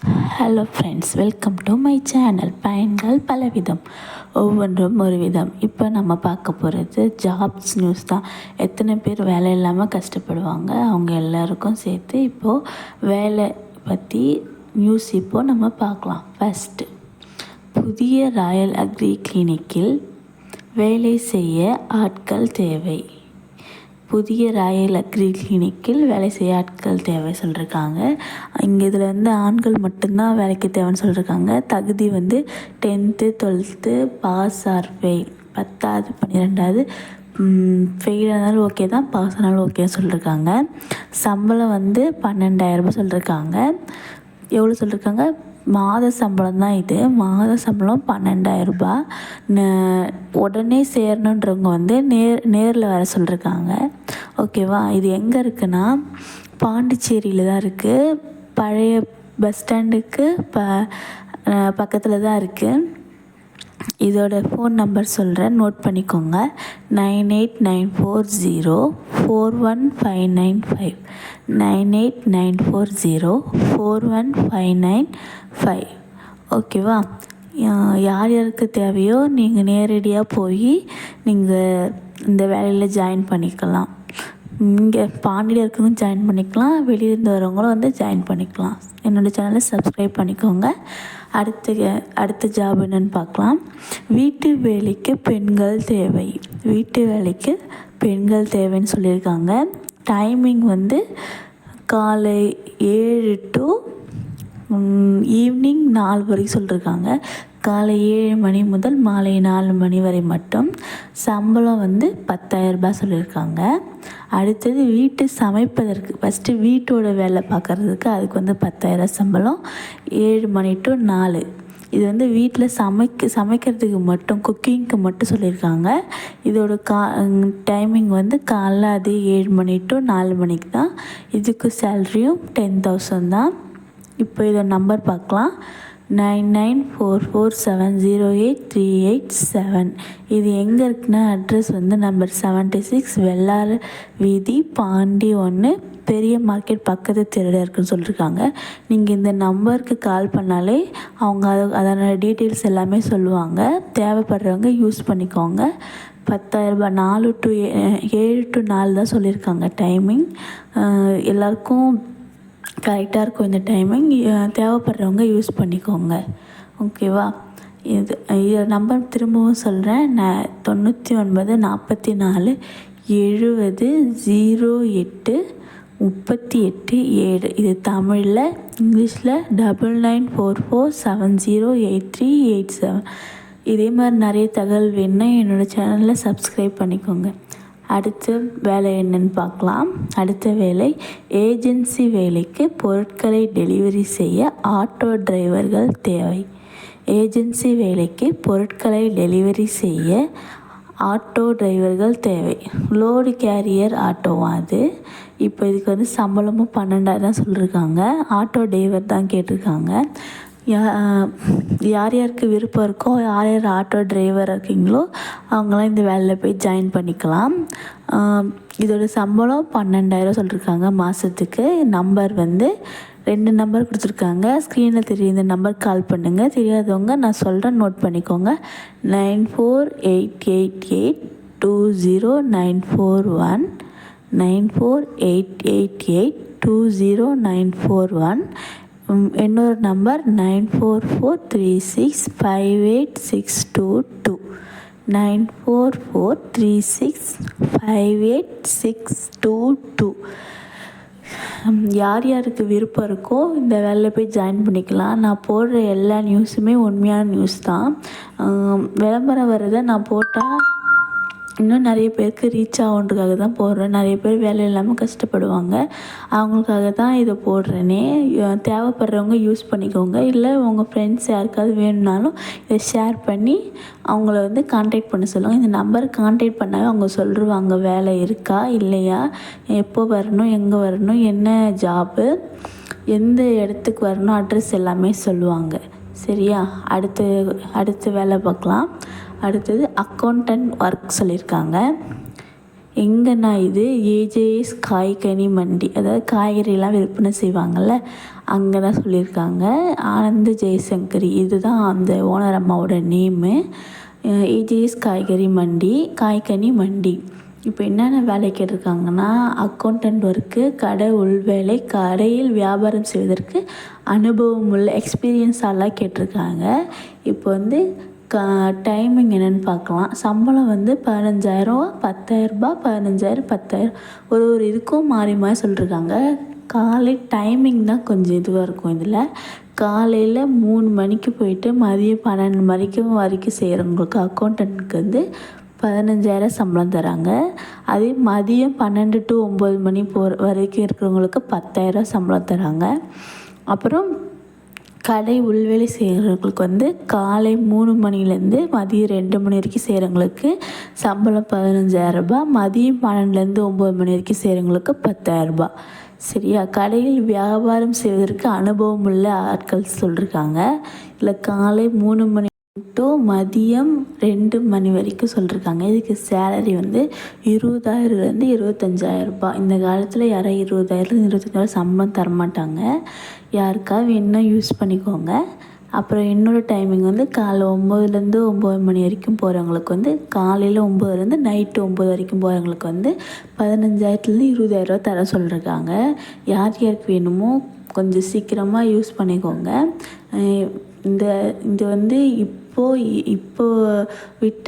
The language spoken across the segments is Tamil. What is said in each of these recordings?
Hello friends, welcome to my channel. பயன்கள் பலவிதம், ஒவ்வொன்றும் ஒரு விதம். இப்போ நம்ம பார்க்க போகிறது ஜாப்ஸ் நியூஸ் தான். எத்தனை பேர் வேலை இல்லாமல் கஷ்டப்படுவாங்க, அவங்க எல்லாருக்கும் சேர்த்து இப்போது வேலை பற்றி நியூஸ் இப்போது நம்ம பார்க்கலாம். ஃபஸ்ட்டு, புதிய ராயல் அக்ரி கிளினிக்கில் வேலை செய்ய ஆட்கள் தேவை. புதிய ராயல் அக்ரி கிளினிக்கில் வேலை செய்ய ஆட்கள் தேவை சொல்லியிருக்காங்க. இங்கே இதில் ஆண்கள் மட்டும்தான் வேலைக்கு தேவைன்னு சொல்லியிருக்காங்க. தகுதி 10th 12th pass R fail, 10வது 12வது ஃபெயில் ஆனாலும் ஓகே தான், பாஸ் ஆனாலும் ஓகேன்னு சொல்லியிருக்காங்க. சம்பளம் 12,000 சொல்லியிருக்காங்க. எவ்வளோ சொல்லியிருக்காங்க? மாத சம்பளம் தான் இது. மாத சம்பளம் 12,000. உடனே சேரணுன்றவங்க நேரில் வர சொல்லியிருக்காங்க. ஓகேவா? இது எங்கே இருக்குன்னா பாண்டிச்சேரியில் தான் இருக்குது. பழைய பஸ் ஸ்டாண்டுக்கு பக்கத்தில் தான் இருக்குது. இதோட ஃபோன் நம்பர் சொல்கிறேன், நோட் பண்ணிக்கோங்க. 9894041595, 9894041595. ஓகேவா? யார் யாருக்கு தேவையோ நீங்கள் நேரடியாக போய் நீங்கள் இந்த வேலையில் ஜாயின் பண்ணிக்கலாம். இங்கே பாண்டியில் இருக்கவங்க ஜாயின் பண்ணிக்கலாம், வெளியிலேருந்து வரவங்களும் ஜாயின் பண்ணிக்கலாம். என்னோடய சேனலை சப்ஸ்கிரைப் பண்ணிக்கோங்க. அடுத்த ஜாப் என்னென்னு பார்க்கலாம். வீட்டு வேலைக்கு பெண்கள் தேவை. வீட்டு வேலைக்கு பெண்கள் தேவைன்னு சொல்லியிருக்காங்க. டைமிங் காலை 7 to ஈவினிங் 4 வரைக்கும் சொல்லியிருக்காங்க. காலை 7 மணி முதல் மாலை 4 மணி வரை மட்டும். சம்பளம் 10,000 சொல்லியிருக்காங்க. அடுத்தது வீட்டு சமைப்பதற்கு, ஃபஸ்ட்டு வீட்டோட வேலை பார்க்குறதுக்கு அதுக்கு 10,000 சம்பளம். 7 மணி to 4. இது வீட்டில் சமைக்கிறதுக்கு மட்டும், குக்கிங்க்கு மட்டும் சொல்லியிருக்காங்க. இதோட டைமிங் காலைல அது 7 மணி to 4 மணிக்கு தான். இதுக்கு சேல்ரியும் 10,000 தான். இப்போ இதோட நம்பர் பார்க்கலாம். 9944708387. இது எங்கே இருக்குன்னா அட்ரஸ் நம்பர் 76 வெள்ளாறு வீதி, பாண்டி 1, பெரிய மார்க்கெட் பக்கத்து தெருவில் இருக்குன்னு சொல்லியிருக்காங்க. நீங்கள் இந்த நம்பருக்கு கால் பண்ணாலே அவங்க அதனோட டீட்டெயில்ஸ் எல்லாமே சொல்லுவாங்க. தேவைப்படுறவங்க யூஸ் பண்ணிக்கோங்க. 10,000, 4 to 7 to 4 தான் சொல்லியிருக்காங்க டைமிங். எல்லாருக்கும் கரெக்டாக இருக்கும் இந்த டைமிங். தேவைப்படுறவங்க யூஸ் பண்ணிக்கோங்க. ஓகேவா? இது நம்பர் திரும்பவும் சொல்கிறேன். 9944 70 08 38 7. இது தமிழில். இங்கிலீஷில் 9944708387. இதே மாதிரி நிறைய தகவல் வேணுன்னா என்னோடய சேனலில் சப்ஸ்கிரைப் பண்ணிக்கோங்க. அடுத்த வேலை என்னன்னு பார்க்கலாம். அடுத்த வேலை, ஏஜென்சி வேலைக்கு பொருட்களை டெலிவரி செய்ய ஆட்டோ டிரைவர்கள் தேவை. ஏஜென்சி வேலைக்கு பொருட்களை டெலிவரி செய்ய ஆட்டோ டிரைவர்கள் தேவை. லோடு கேரியர் ஆட்டோவா அது. இப்போ இதுக்கு சம்பளமும் 12,000 சொல்லியிருக்காங்க. ஆட்டோ டிரைவர் தான் கேட்டிருக்காங்க. யார் யாருக்கு விருப்பம் இருக்கோ, யார் யார் ஆட்டோ டிரைவர் இருக்கீங்களோ அவங்களாம் இந்த வேலையில் போய் ஜாயின் பண்ணிக்கலாம். இதோட சம்பளம் 12,000 சொல்லியிருக்காங்க மாதத்துக்கு. நம்பர் 2 நம்பர் கொடுத்துருக்காங்க. ஸ்க்ரீனில் தெரியும், இந்த நம்பர் கால் பண்ணுங்கள். தெரியாதவங்க நான் சொல்கிறேன், நோட் பண்ணிக்கோங்க. 9488820941, 9488820941. இன்னொரு நம்பர் 9443658622, 9443658622. யார் யாருக்கு விருப்பம் இருக்கோ இந்த வேலையில் போய் ஜாயின் பண்ணிக்கலாம். நான் போடுற எல்லா நியூஸுமே உண்மையான நியூஸ் தான். விளம்பரம் வர்றதை நான் போட்டால் இன்னும் நிறைய பேருக்கு ரீச் ஆகுன்றதுக்காக தான் போடுறேன். நிறைய பேர் வேலை இல்லாமல் கஷ்டப்படுவாங்க, அவங்களுக்காக தான் இதை போடுறேனே. தேவைப்படுறவங்க யூஸ் பண்ணிக்கோங்க. இல்லை உங்கள் ஃப்ரெண்ட்ஸ் யாருக்காவது வேணும்னாலும் இதை ஷேர் பண்ணி அவங்கள கான்டாக்ட் பண்ண சொல்லுங்கள். இந்த நம்பரை கான்டாக்ட் பண்ணாவே அவங்க சொல்லிடுவாங்க வேலை இருக்கா இல்லையா, எப்போ வரணும், எங்கே வரணும், என்ன ஜாப்பு, எந்த இடத்துக்கு வரணும், அட்ரஸ் எல்லாமே சொல்லுவாங்க. சரியா? அடுத்த வேலை பார்க்கலாம். அடுத்தது அக்கௌண்டன்ட் ஒர்க் சொல்லியிருக்காங்க. எங்கன்னா இது ஏஜேஎஸ் காய்கனி மண்டி, அதாவது காய்கறிலாம் விற்பனை செய்வாங்கள்ல, அங்கே தான் சொல்லியிருக்காங்க. ஆனந்த் ஜெயசங்கரி இதுதான் அந்த ஓனர் அம்மாவோட நேமு. ஏஜேஎஸ் காய்கனி மண்டி. இப்போ என்னென்ன வேலை கேட்டிருக்காங்கன்னா, அக்கௌண்டன்ட் ஒர்க்கு, கடை உள்வேலை, கடையில் வியாபாரம் செய்வதற்கு அனுபவம் உள்ள எக்ஸ்பீரியன்ஸாலாம் கேட்டிருக்காங்க. இப்போ வந்து டைமிங் என்னென்னு பார்க்கலாம். சம்பளம் வந்து 15,000, 10,000, 15,000, 10,000 ஒரு இதுக்கும் மாறி மாறி சொல்லியிருக்காங்க. காலை டைமிங் தான் கொஞ்சம் இதுவாக இருக்கும். இதில் காலையில் 3 மணிக்கு போயிட்டு மதியம் 12 வரைக்கும் செய்கிறவங்களுக்கு அக்கௌண்டன்ட்டுக்கு வந்து 15,000 சம்பளம் தராங்க. அதே மதியம் 12 to 9 மணி வரைக்கும் இருக்கிறவங்களுக்கு 10,000 சம்பளம் தராங்க. அப்புறம் கடை உள்வேலை செய்கிறவங்களுக்கு வந்து காலை 3 மணிலேருந்து மதியம் 2 மணி வரைக்கும் செய்கிறவங்களுக்கு சம்பளம் 15,000 மதியம் 12லேருந்து 9 மணி வரைக்கும் செய்கிறவங்களுக்கு 10,000 சரியா. கடையில் வியாபாரம் செய்வதற்கு அனுபவம் உள்ள ஆட்கள் சொல்லியிருக்காங்க. இல்லை காலை 3 மணி டு மதியம் 2 மணி வரைக்கும் சொல்லியிருக்காங்க. இதுக்கு சேலரி வந்து 20,000லேருந்து 25,000. இந்த காலத்தில் யாரும் 20,000 25,000 சம்பளம் தரமாட்டாங்க. யாருக்காவது வேணுன்னா யூஸ் பண்ணிக்கோங்க. அப்புறம் என்னோடய டைமிங் வந்து காலைல 9லேருந்து 9 மணி வரைக்கும் போகிறவங்களுக்கு வந்து காலையில் 9லேருந்து நைட்டு 9 வரைக்கும் போகிறவங்களுக்கு வந்து 15,000லேருந்து 20,000 தர சொல்லியிருக்காங்க. யாருக்கு வேணுமோ கொஞ்சம் சீக்கிரமாக யூஸ் பண்ணிக்கோங்க. இது வந்து இப்போ விட்ட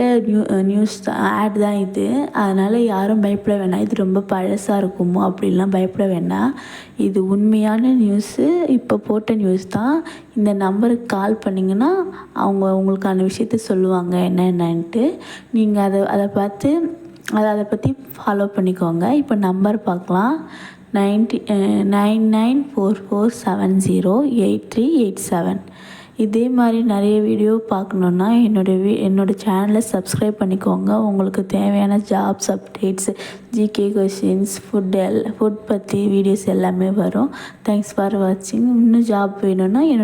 நியூஸ் ஆட் தான் இது. அதனால் யாரும் பயப்பட வேணாம். இது ரொம்ப பழசாக இருக்குமோ அப்படின்லாம் பயப்பட வேண்டாம். இது உண்மையான நியூஸு, இப்போ போட்ட நியூஸ் தான். இந்த நம்பருக்கு கால் பண்ணிங்கன்னா அவங்க உங்களுக்கான விஷயத்த சொல்லுவாங்க என்னென்னன்ட்டு. நீங்கள் அதை பார்த்து அதை பற்றி ஃபாலோ பண்ணிக்கோங்க. இப்போ நம்பர் பார்க்கலாம். 9944708387. இதே மாதிரி நிறைய வீடியோ பார்க்கணுன்னா என்னோடய சேனலை சப்ஸ்கிரைப் பண்ணிக்கோங்க. உங்களுக்கு தேவையான jobs updates, GK questions, food பற்றி வீடியோஸ் எல்லாமே வரும். தேங்க்ஸ் ஃபார் வாட்சிங். இன்னும் ஜாப் வேணும்னா என்னோட